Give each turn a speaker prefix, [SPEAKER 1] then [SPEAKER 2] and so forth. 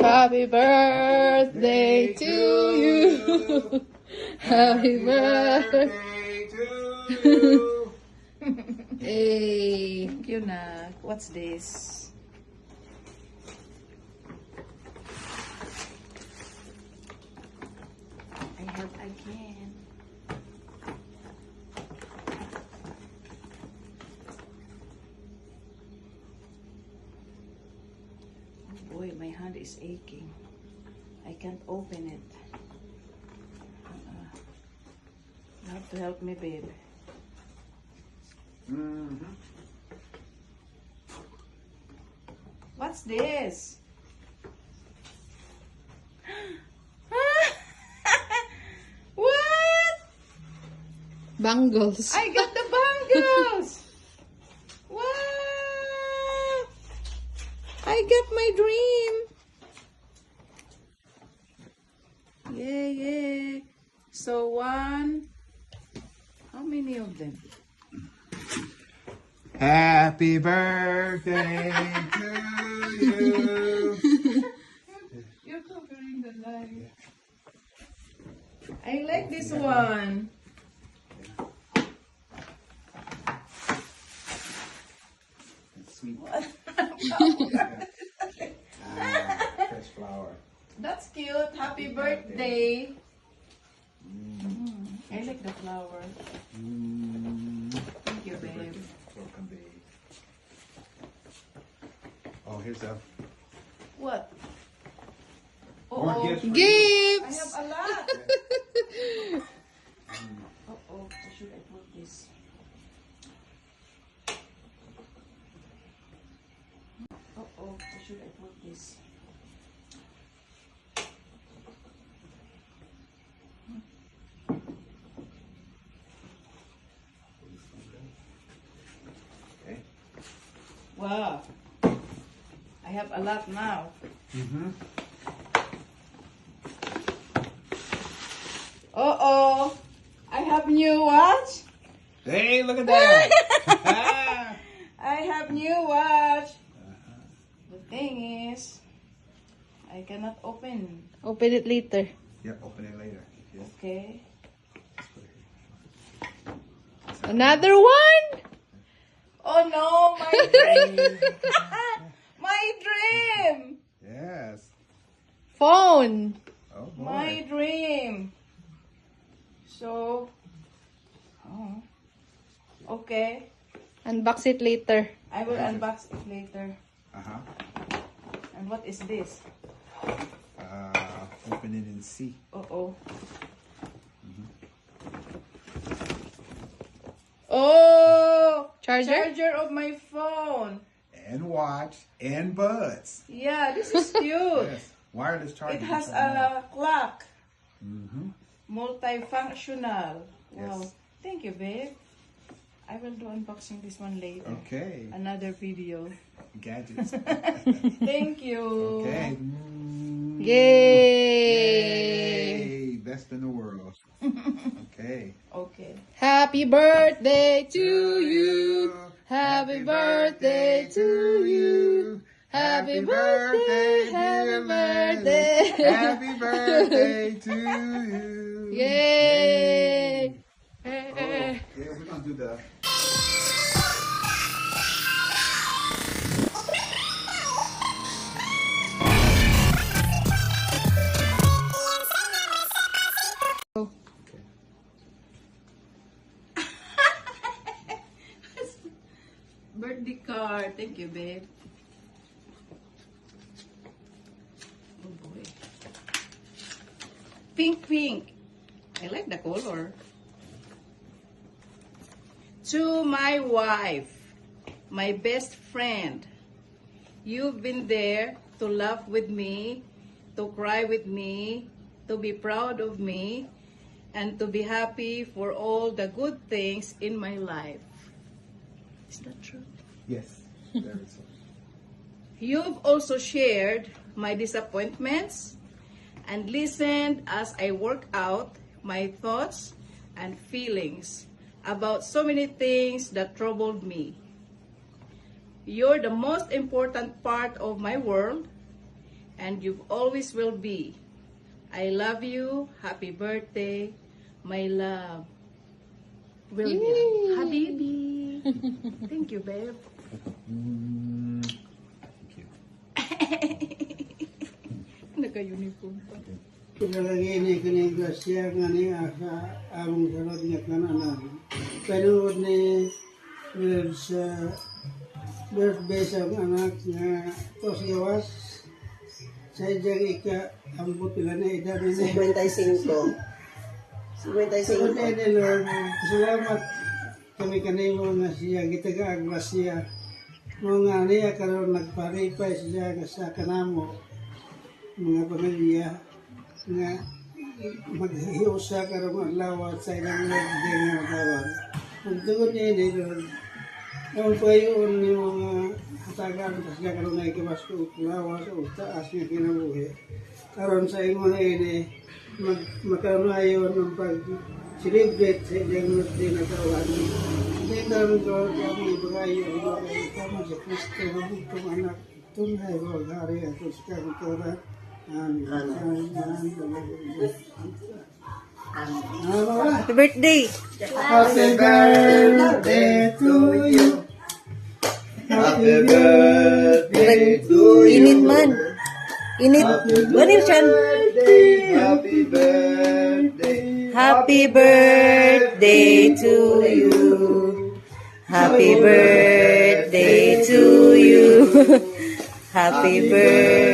[SPEAKER 1] Happy birthday to you. Happy birthday.
[SPEAKER 2] to you.
[SPEAKER 1] Hey.
[SPEAKER 3] Thank you, Nak. What's this? I have again. Oh boy, my hand is aching. I can't open it. You have to help me, babe.
[SPEAKER 2] Mm-hmm.
[SPEAKER 3] What's this? What?
[SPEAKER 1] Bangles.
[SPEAKER 3] I got the bangles! Wow! I got my dream! Yay, yay! So one... How many of them?
[SPEAKER 2] Happy birthday to you.
[SPEAKER 3] You're covering the light. I like this one.
[SPEAKER 2] Sweet. Fresh flower.
[SPEAKER 3] That's cute. Happy birthday. I like the flower. Thank you, babe.
[SPEAKER 2] Welcome, babe. Oh, here's a
[SPEAKER 3] What?
[SPEAKER 2] more
[SPEAKER 3] Uh-oh.
[SPEAKER 2] gifts for you.
[SPEAKER 3] I
[SPEAKER 1] Gifts.
[SPEAKER 3] have a lot. Uh-oh. Where should I put this? Uh-oh. Where should I put this?
[SPEAKER 2] Okay.
[SPEAKER 3] Wow. I have a lot now.
[SPEAKER 2] Mm-hmm.
[SPEAKER 3] Uh-oh. I have new watch.
[SPEAKER 2] Hey, look at that.
[SPEAKER 3] I have new watch. The thing is, I cannot open.
[SPEAKER 1] Open it later.
[SPEAKER 2] Yeah, open it later. Yeah.
[SPEAKER 3] Okay.
[SPEAKER 1] Another one?
[SPEAKER 3] Oh no, my dream. My dream.
[SPEAKER 2] Yes.
[SPEAKER 1] Phone.
[SPEAKER 2] Oh boy.
[SPEAKER 3] My dream. So, oh, okay.
[SPEAKER 1] Unbox it later.
[SPEAKER 3] I will unbox it later.
[SPEAKER 2] Uh-huh.
[SPEAKER 3] And what is this?
[SPEAKER 2] Open it and see.
[SPEAKER 3] Uh-oh.
[SPEAKER 1] Oh, charger?
[SPEAKER 3] Charger of my phone.
[SPEAKER 2] And watch and buds.
[SPEAKER 3] Yeah, this is cute.
[SPEAKER 2] Yes. Wireless charging.
[SPEAKER 3] It has a clock.
[SPEAKER 2] Mm-hmm.
[SPEAKER 3] Multifunctional. Wow.
[SPEAKER 2] Yes.
[SPEAKER 3] Thank you, babe. I will do unboxing this one later.
[SPEAKER 2] Okay.
[SPEAKER 3] Another video.
[SPEAKER 2] Gadgets.
[SPEAKER 3] Thank you.
[SPEAKER 2] Okay.
[SPEAKER 1] Yay.
[SPEAKER 2] Yay. Best in the world. Okay.
[SPEAKER 3] Okay.
[SPEAKER 1] Happy birthday to you. Happy birthday to you. Happy birthday, happy birthday.
[SPEAKER 2] Happy birthday to you.
[SPEAKER 1] Yay.
[SPEAKER 2] Oh, yeah, we're gonna do the.
[SPEAKER 3] Birthday card. Thank you, babe. Oh boy. Pink, pink. I like the color. To my wife, my best friend, you've been there to laugh with me, to cry with me, to be proud of me, and to be happy for all the good things in my life. Is that true?
[SPEAKER 2] Yes. Very so.
[SPEAKER 3] You've also shared my disappointments and listened as I work out my thoughts and feelings about so many things that troubled me. You're the most important part of my world, and you always will be. I love you. Happy birthday, my love. William.
[SPEAKER 1] Yay.
[SPEAKER 3] Habibi. Thank you, babe.
[SPEAKER 2] Thank you.
[SPEAKER 3] Naka-uniform pa.
[SPEAKER 4] Pinalagay ni kini grasya nga ni asa among sarod nga kananan. Pero ni sa birthday sa anak nga tos gawas sa iyang ambot pila na edad ni
[SPEAKER 5] 55. 55.
[SPEAKER 4] Salamat Lord. Salamat kami kanimo nga siya gitaga grasya. Mo nga niya karon nagparipay siya sa kanamo mga pamilya nga maghiusa karon adlaw sa ilang birthday nga adlaw. Ug tungod ni Lord, ang payon ni mga hatagan sa siya karon na ikibasko lawas o taas nga kinabuhi. Karon sa ingon na ini magkaroon ayon ng pag-celebrate sa ilang birthday na kawan. Hindi namin ko kami ibagayo ay kamo sa Kristo na bugtong anak. Tunay ko hari at sa kaguturan. Amen.
[SPEAKER 5] Happy birthday!
[SPEAKER 4] Happy birthday to you. Happy birthday to you.
[SPEAKER 5] Init man. Init. Ganun siya.
[SPEAKER 2] Happy birthday.
[SPEAKER 5] Happy birthday to you. Happy birthday to you. Happy birthday.